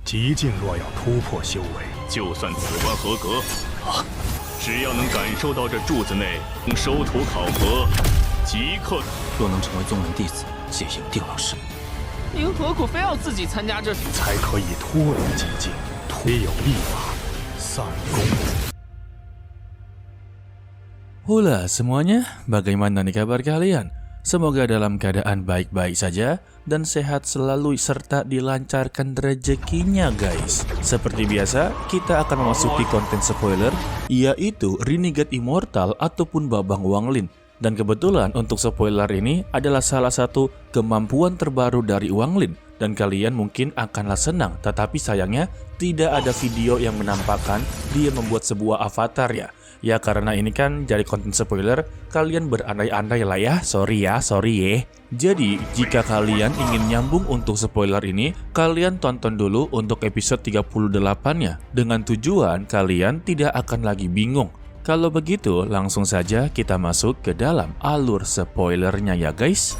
极境若要突破修为，就算此关合格，只要能感受到这柱子内收徒考核，即刻。若能成为宗门弟子，谢影定老师。您何苦非要自己参加这？才可以脱离极境，唯有立法散功。Hula semuanya, bagaimana nih kabar kalian? Semoga dalam keadaan baik-baik saja dan sehat selalu serta dilancarkan rezekinya guys. Seperti biasa, kita akan memasuki konten spoiler, yaitu Renegade Immortal ataupun Babang Wanglin. Dan kebetulan untuk spoiler ini adalah salah satu kemampuan terbaru dari Wanglin. Dan kalian mungkin akanlah senang, tetapi sayangnya tidak ada video yang menampakkan dia membuat sebuah avatar ya. Ya karena ini kan jadi konten spoiler, kalian berandai-andai lah ya, sorry ya. Jadi jika kalian ingin nyambung untuk spoiler ini, kalian tonton dulu untuk episode 38-nya. Dengan tujuan kalian tidak akan lagi bingung. Kalau begitu langsung saja kita masuk ke dalam alur spoilernya ya guys.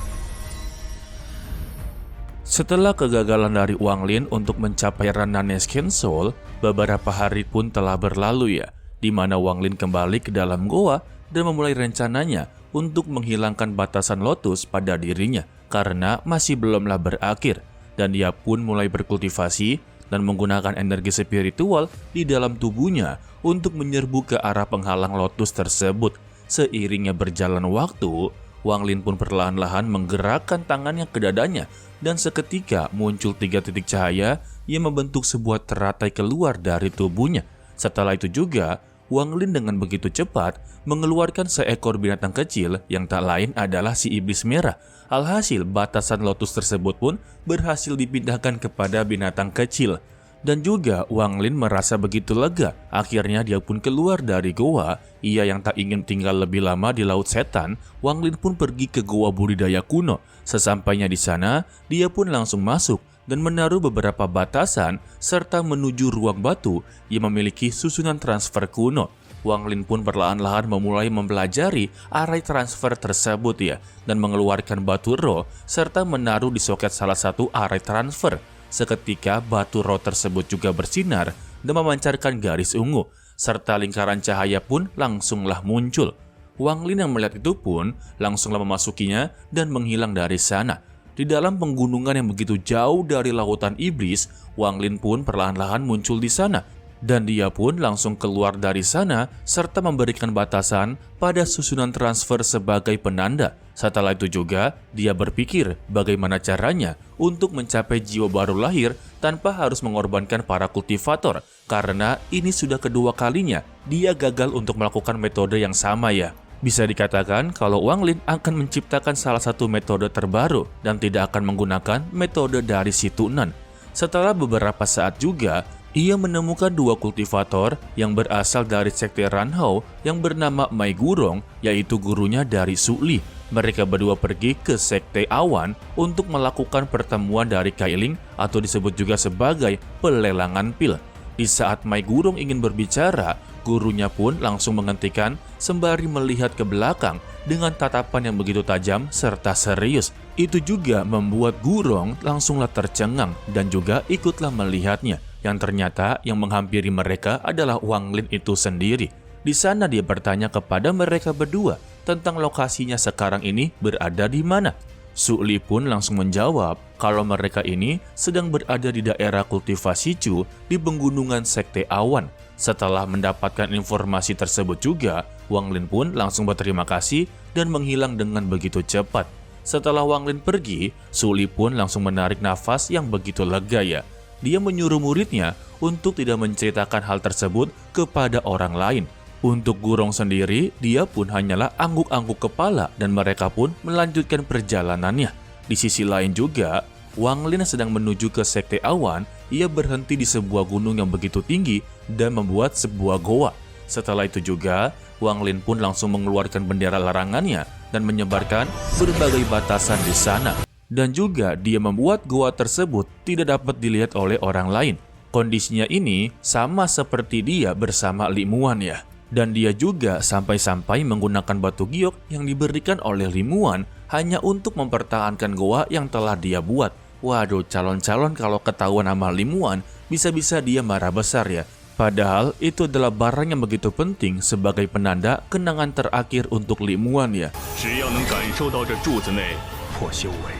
Setelah kegagalan dari Wanglin untuk mencapai Rannanesken Soul, beberapa hari pun telah berlalu ya, di mana Wanglin kembali ke dalam goa dan memulai rencananya untuk menghilangkan batasan lotus pada dirinya karena masih belumlah berakhir, dan dia pun mulai berkultivasi dan menggunakan energi spiritual di dalam tubuhnya untuk menyerbu ke arah penghalang lotus tersebut. Seiringnya berjalan waktu, Wanglin pun perlahan-lahan menggerakkan tangannya ke dadanya dan seketika muncul 3 titik cahaya yang membentuk sebuah teratai keluar dari tubuhnya. Setelah itu juga, Wanglin dengan begitu cepat mengeluarkan seekor binatang kecil yang tak lain adalah si iblis merah. Alhasil batasan lotus tersebut pun berhasil dipindahkan kepada binatang kecil. Dan juga Wanglin merasa begitu lega. Akhirnya dia pun keluar dari goa. Ia yang tak ingin tinggal lebih lama di Laut Setan, Wanglin pun pergi ke goa budidaya kuno. Sesampainya di sana, dia pun langsung masuk dan menaruh beberapa batasan serta menuju ruang batu yang memiliki susunan transfer kuno. Wanglin pun perlahan-lahan memulai mempelajari array transfer tersebut ya, dan mengeluarkan batu roh serta menaruh di soket salah satu array transfer. Seketika batu roh tersebut juga bersinar dan memancarkan garis ungu, serta lingkaran cahaya pun langsunglah muncul. Wanglin yang melihat itu pun langsunglah memasukinya dan menghilang dari sana. Di dalam penggunungan yang begitu jauh dari lautan iblis, Wanglin pun perlahan-lahan muncul di sana. Dan dia pun langsung keluar dari sana serta memberikan batasan pada susunan transfer sebagai penanda. Setelah itu juga, dia berpikir bagaimana caranya untuk mencapai jiwa baru lahir tanpa harus mengorbankan para kultivator. Karena ini sudah kedua kalinya dia gagal untuk melakukan metode yang sama ya. Bisa dikatakan kalau Wanglin akan menciptakan salah satu metode terbaru dan tidak akan menggunakan metode dari si Tunan. Setelah beberapa saat juga, ia menemukan 2 kultivator yang berasal dari sekte Ranhao yang bernama Mai Gurong, yaitu gurunya dari Su Li. Mereka berdua pergi ke sekte Awan untuk melakukan pertemuan dari Kailing atau disebut juga sebagai pelelangan pil. Di saat Mai Gurong ingin berbicara, gurunya pun langsung menghentikan sembari melihat ke belakang dengan tatapan yang begitu tajam serta serius. Itu juga membuat Gurong langsunglah tercengang dan juga ikutlah melihatnya. Yang ternyata yang menghampiri mereka adalah Wanglin itu sendiri. Di sana dia bertanya kepada mereka berdua tentang lokasinya sekarang ini berada di mana. Su Li pun langsung menjawab kalau mereka ini sedang berada di daerah kultivasi Chu di penggunungan sekte Awan. Setelah mendapatkan informasi tersebut juga, Wanglin pun langsung berterima kasih dan menghilang dengan begitu cepat. Setelah Wanglin pergi, Su Li pun langsung menarik nafas yang begitu lega ya. Dia menyuruh muridnya untuk tidak menceritakan hal tersebut kepada orang lain. Untuk Gurong sendiri, dia pun hanyalah angguk-angguk kepala dan mereka pun melanjutkan perjalanannya. Di sisi lain juga, Wanglin sedang menuju ke sekte Awan. Ia berhenti di sebuah gunung yang begitu tinggi dan membuat sebuah goa. Setelah itu juga, Wanglin pun langsung mengeluarkan bendera larangannya dan menyebarkan berbagai batasan di sana. Dan juga dia membuat goa tersebut tidak dapat dilihat oleh orang lain. Kondisinya ini sama seperti dia bersama Li Muan ya. Dan dia juga sampai-sampai menggunakan batu giok yang diberikan oleh Li Muan hanya untuk mempertahankan goa yang telah dia buat. Waduh, calon-calon kalau ketahuan sama Li Muan bisa-bisa dia marah besar ya. Padahal itu adalah barang yang begitu penting sebagai penanda kenangan terakhir untuk Li Muan ya. 只要能感受到这柱子内 破修为，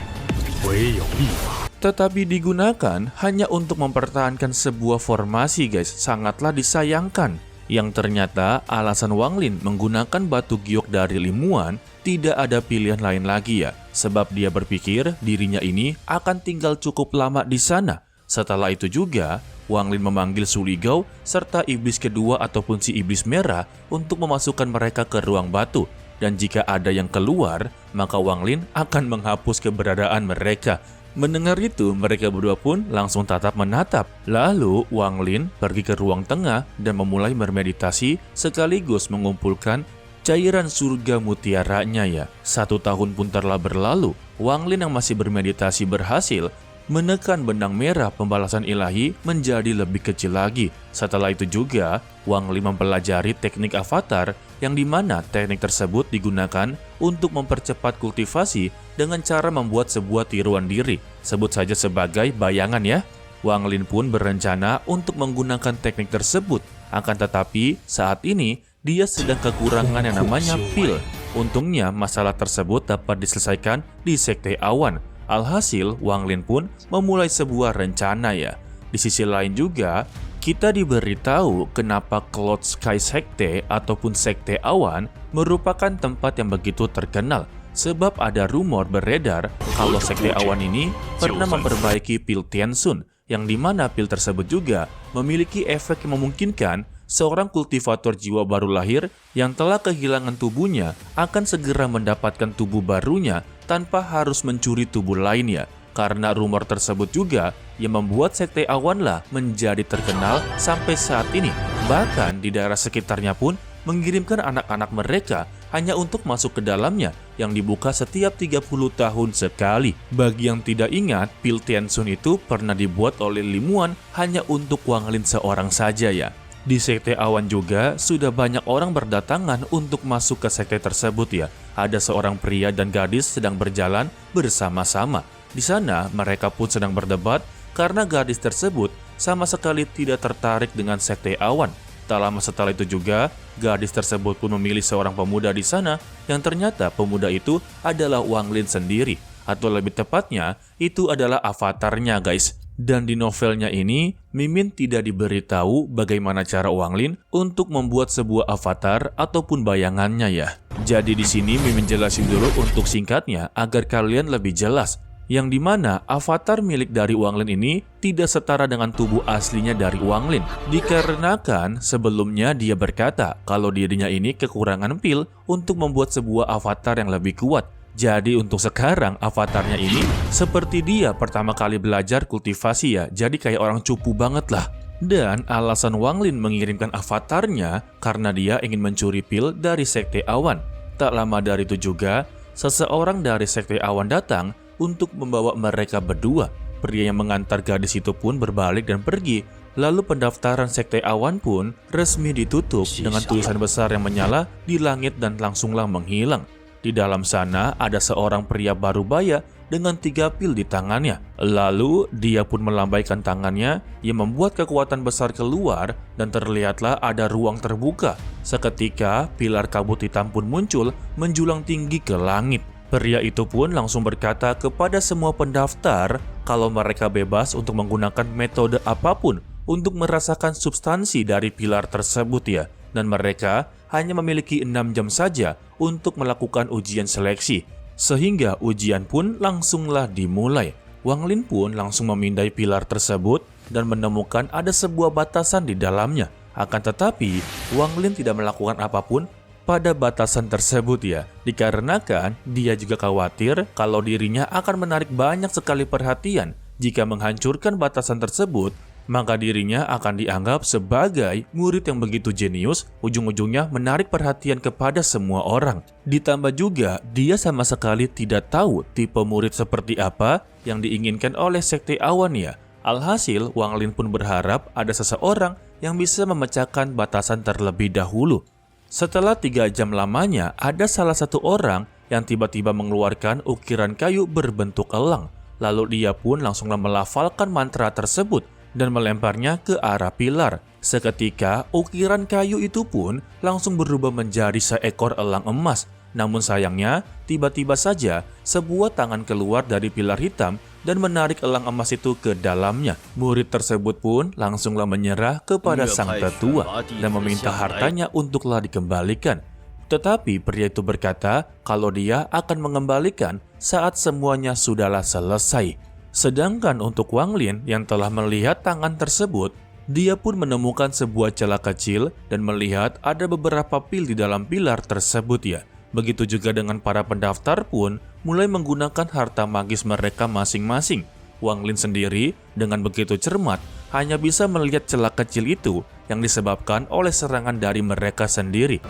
唯有一法。 Tetapi digunakan hanya untuk mempertahankan sebuah formasi guys, sangatlah disayangkan. Yang ternyata alasan Wang Lin menggunakan batu giok dari Li Muan tidak ada pilihan lain lagi ya. Sebab dia berpikir dirinya ini akan tinggal cukup lama di sana. Setelah itu juga, Wang Lin memanggil Su Ligao serta iblis kedua ataupun si iblis merah untuk memasukkan mereka ke ruang batu. Dan jika ada yang keluar, maka Wang Lin akan menghapus keberadaan mereka. Mendengar itu, mereka berdua pun langsung tatap menatap. Lalu, Wang Lin pergi ke ruang tengah dan memulai bermeditasi sekaligus mengumpulkan cairan surga mutiaranya ya. 1 tahun pun telah berlalu, Wang Lin yang masih bermeditasi berhasil menekan benang merah pembalasan ilahi menjadi lebih kecil lagi. Setelah itu juga, Wang Lin mempelajari teknik avatar yang dimana teknik tersebut digunakan untuk mempercepat kultivasi dengan cara membuat sebuah tiruan diri. Sebut saja sebagai bayangan ya. Wang Lin pun berencana untuk menggunakan teknik tersebut. Akan tetapi saat ini dia sedang kekurangan yang namanya pil. Untungnya masalah tersebut dapat diselesaikan di Sekte Awan. Alhasil, Wang Lin pun memulai sebuah rencana ya. Di sisi lain juga, kita diberitahu kenapa Cloud Sky Sekte ataupun Sekte Awan merupakan tempat yang begitu terkenal. Sebab ada rumor beredar kalau Sekte Awan ini pernah memperbaiki pil Tiansun, yang dimana pil tersebut juga memiliki efek yang memungkinkan seorang kultivator jiwa baru lahir yang telah kehilangan tubuhnya akan segera mendapatkan tubuh barunya tanpa harus mencuri tubuh lainnya. Karena rumor tersebut juga yang membuat Sekte Awan lah menjadi terkenal sampai saat ini. Bahkan di daerah sekitarnya pun mengirimkan anak-anak mereka hanya untuk masuk ke dalamnya yang dibuka setiap 30 tahun sekali. Bagi yang tidak ingat, pil Tiansun itu pernah dibuat oleh Li Muan hanya untuk Wang Lin seorang saja ya. Di Sekte Awan juga sudah banyak orang berdatangan untuk masuk ke sekte tersebut ya. Ada seorang pria dan gadis sedang berjalan bersama-sama. Di sana mereka pun sedang berdebat karena gadis tersebut sama sekali tidak tertarik dengan Sekte Awan. Tak lama setelah itu juga, gadis tersebut pun memilih seorang pemuda di sana yang ternyata pemuda itu adalah Wang Lin sendiri. Atau lebih tepatnya, itu adalah avatarnya guys. Dan di novelnya ini, Mimin tidak diberitahu bagaimana cara Wang Lin untuk membuat sebuah avatar ataupun bayangannya ya. Jadi di sini Mimin jelasin dulu untuk singkatnya agar kalian lebih jelas. Yang dimana avatar milik dari Wang Lin ini tidak setara dengan tubuh aslinya dari Wang Lin. Dikarenakan sebelumnya dia berkata kalau dirinya ini kekurangan pil untuk membuat sebuah avatar yang lebih kuat. Jadi untuk sekarang avatarnya ini seperti dia pertama kali belajar kultivasi ya. Jadi kayak orang cupu banget lah. Dan alasan Wang Lin mengirimkan avatarnya karena dia ingin mencuri pil dari Sekte Awan. Tak lama dari itu juga, seseorang dari Sekte Awan datang untuk membawa mereka berdua. Pria yang mengantar gadis itu pun berbalik dan pergi. Lalu pendaftaran Sekte Awan pun resmi ditutup dengan tulisan besar yang menyala di langit dan langsunglah menghilang. Di dalam sana ada seorang pria baru baya dengan 3 pil di tangannya. Lalu dia pun melambaikan tangannya yang membuat kekuatan besar keluar dan terlihatlah ada ruang terbuka. Seketika pilar kabut hitam pun muncul menjulang tinggi ke langit. Pria itu pun langsung berkata kepada semua pendaftar kalau mereka bebas untuk menggunakan metode apapun untuk merasakan substansi dari pilar tersebut ya. Dan mereka hanya memiliki 6 jam saja untuk melakukan ujian seleksi. Sehingga ujian pun langsunglah dimulai. Wang Lin pun langsung memindai pilar tersebut dan menemukan ada sebuah batasan di dalamnya. Akan tetapi, Wang Lin tidak melakukan apapun pada batasan tersebut ya. Dikarenakan dia juga khawatir kalau dirinya akan menarik banyak sekali perhatian. Jika menghancurkan batasan tersebut, maka dirinya akan dianggap sebagai murid yang begitu jenius, ujung-ujungnya menarik perhatian kepada semua orang. Ditambah juga, dia sama sekali tidak tahu tipe murid seperti apa yang diinginkan oleh Sekte Awan ya. Alhasil, Wang Lin pun berharap ada seseorang yang bisa memecahkan batasan terlebih dahulu. Setelah 3 jam lamanya, ada salah satu orang yang tiba-tiba mengeluarkan ukiran kayu berbentuk elang. Lalu dia pun langsunglah melafalkan mantra tersebut. dan melemparnya ke arah pilar. Seketika, ukiran kayu itu pun langsung berubah menjadi seekor elang emas. Namun sayangnya, tiba-tiba saja sebuah tangan keluar dari pilar hitam dan menarik elang emas itu ke dalamnya. Murid tersebut pun langsunglah menyerah kepada sang tetua dan meminta hartanya untuklah dikembalikan. Tetapi pria itu berkata kalau dia akan mengembalikan saat semuanya sudahlah selesai. Sedangkan untuk Wang Lin yang telah melihat tangan tersebut, dia pun menemukan sebuah celah kecil dan melihat ada beberapa pil di dalam pilar tersebut ya. Begitu juga dengan para pendaftar pun mulai menggunakan harta magis mereka masing-masing. Wang Lin sendiri dengan begitu cermat hanya bisa melihat celah kecil itu yang disebabkan oleh serangan dari mereka sendiri.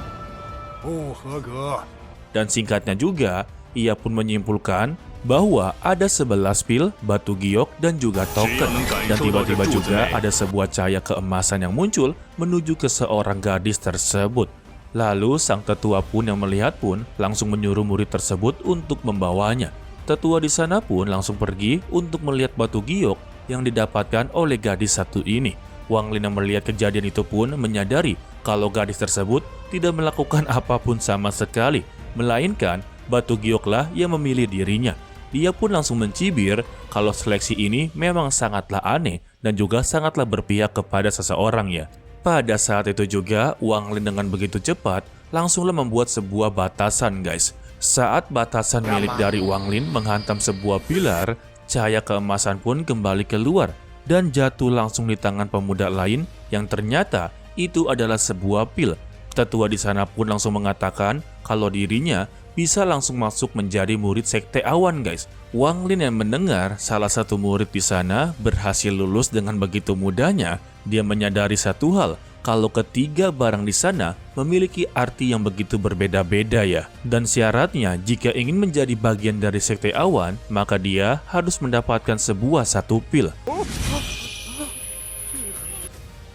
Dan singkatnya juga, ia pun menyimpulkan bahwa ada 11 pil, batu giok, dan juga token. Dan tiba-tiba juga ada sebuah cahaya keemasan yang muncul menuju ke seorang gadis tersebut. Lalu sang tetua pun yang melihat pun langsung menyuruh murid tersebut untuk membawanya. Tetua di sana pun langsung pergi untuk melihat batu giok yang didapatkan oleh gadis satu ini. Wang Lin yang melihat kejadian itu pun menyadari kalau gadis tersebut tidak melakukan apapun sama sekali, melainkan batu gioklah yang memilih dirinya. Dia pun langsung mencibir kalau seleksi ini memang sangatlah aneh dan juga sangatlah berpihak kepada seseorang ya. Pada saat itu juga, Wang Lin dengan begitu cepat langsunglah membuat sebuah batasan guys. Saat batasan milik dari Wang Lin menghantam sebuah pilar, cahaya keemasan pun kembali keluar dan jatuh langsung di tangan pemuda lain yang ternyata itu adalah sebuah pil. Tetua di sana pun langsung mengatakan kalau dirinya bisa langsung masuk menjadi murid sekte awan guys. Wang Lin yang mendengar salah satu murid di sana berhasil lulus dengan begitu mudahnya, dia menyadari satu hal, kalau ketiga barang di sana memiliki arti yang begitu berbeda-beda ya. Dan syaratnya jika ingin menjadi bagian dari sekte awan, maka dia harus mendapatkan sebuah satu pil.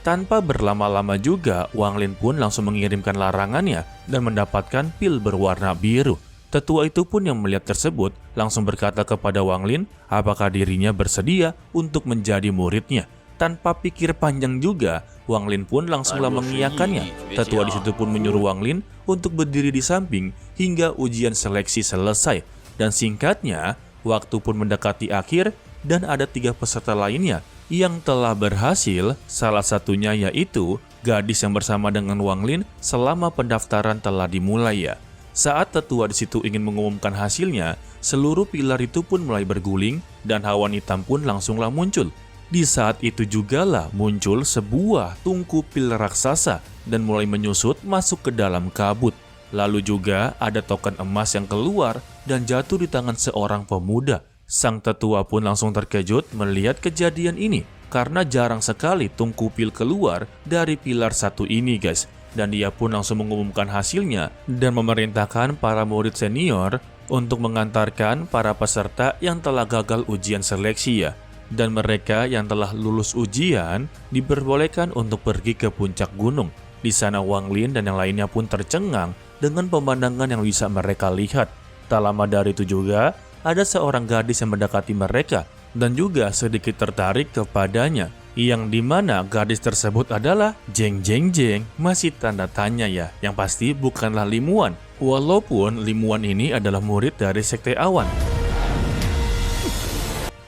Tanpa berlama-lama juga, Wang Lin pun langsung mengirimkan larangannya dan mendapatkan pil berwarna biru. Tetua itu pun yang melihat tersebut langsung berkata kepada Wang Lin apakah dirinya bersedia untuk menjadi muridnya. Tanpa pikir panjang juga, Wang Lin pun langsunglah mengiyakannya. Tetua di situ pun menyuruh Wang Lin untuk berdiri di samping hingga ujian seleksi selesai. Dan singkatnya, waktu pun mendekati akhir dan ada 3 peserta lainnya yang telah berhasil, salah satunya yaitu gadis yang bersama dengan Wang Lin selama pendaftaran telah dimulai ya. Saat tetua di situ ingin mengumumkan hasilnya, seluruh pilar itu pun mulai berguling dan awan hitam pun langsunglah muncul. Di saat itu jugalah muncul sebuah tungku pil raksasa dan mulai menyusut masuk ke dalam kabut. Lalu juga ada token emas yang keluar dan jatuh di tangan seorang pemuda. Sang tetua pun langsung terkejut melihat kejadian ini karena jarang sekali tungku pil keluar dari pilar satu ini guys. Dan dia pun langsung mengumumkan hasilnya dan memerintahkan para murid senior untuk mengantarkan para peserta yang telah gagal ujian seleksi ya. Dan mereka yang telah lulus ujian diperbolehkan untuk pergi ke puncak gunung. Di sana Wang Lin dan yang lainnya pun tercengang dengan pemandangan yang bisa mereka lihat. Tak lama dari itu juga ada seorang gadis yang mendekati mereka dan juga sedikit tertarik kepadanya, yang dimana gadis tersebut adalah Jeng Jeng Jeng, masih tanda tanya ya, yang pasti bukanlah Limuan, walaupun Limuan ini adalah murid dari sekte awan.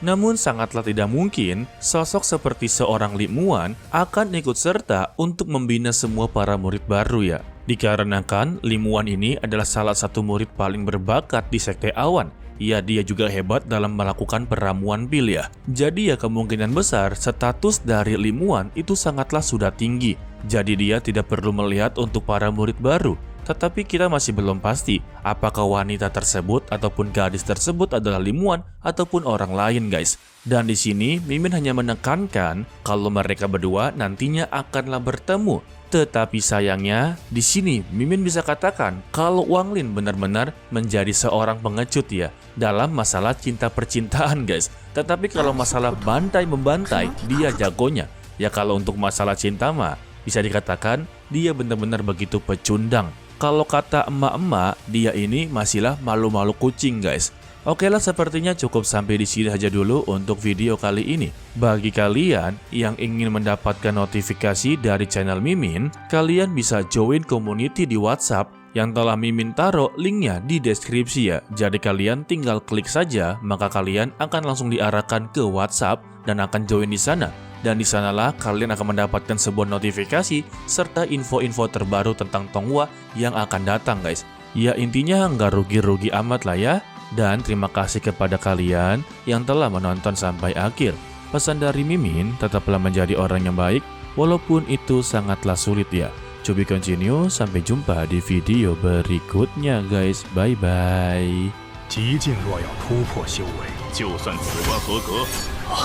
Namun sangatlah tidak mungkin sosok seperti seorang Limuan akan ikut serta untuk membina semua para murid baru ya, dikarenakan Limuan ini adalah salah satu murid paling berbakat di sekte awan. Ya, dia juga hebat dalam melakukan peramuan pil ya. Jadi ya kemungkinan besar status dari Limuan itu sangatlah sudah tinggi. Jadi dia tidak perlu melihat untuk para murid baru. Tetapi kita masih belum pasti apakah wanita tersebut ataupun gadis tersebut adalah Limuan ataupun orang lain guys. Dan di sini Mimin hanya menekankan kalau mereka berdua nantinya akanlah bertemu. Tetapi sayangnya di sini Mimin bisa katakan kalau Wang Lin benar-benar menjadi seorang pengecut ya dalam masalah cinta percintaan guys. Tetapi kalau masalah bantai-membantai dia jagonya. Ya kalau untuk masalah cinta mah bisa dikatakan dia benar-benar begitu pecundang. Kalau kata emak-emak dia ini masihlah malu-malu kucing guys. Oke lah, sepertinya cukup sampai di sini aja dulu untuk video kali ini. Bagi kalian yang ingin mendapatkan notifikasi dari channel Mimin, kalian bisa join community di WhatsApp yang telah Mimin taruh linknya di deskripsi ya. Jadi kalian tinggal klik saja, maka kalian akan langsung diarahkan ke WhatsApp dan akan join di sana. Dan di sanalah kalian akan mendapatkan sebuah notifikasi serta info-info terbaru tentang Tonghua yang akan datang guys. Ya intinya nggak rugi-rugi amat lah ya. Dan terima kasih kepada kalian yang telah menonton sampai akhir. Pesan dari Mimin, tetaplah menjadi orang yang baik, walaupun itu sangatlah sulit ya. To be continue, sampai jumpa di video berikutnya guys, bye-bye. 极境若要突破修为，就算此关合格啊，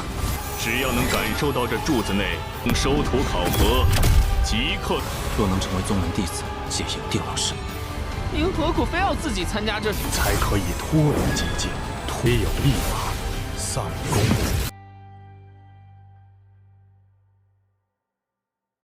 只要能感受到这柱子内收徒考核，即刻。若能成为宗门弟子，谢谢定老师。您何苦非要自己参加这？才可以脱离极境，推有力法，散功。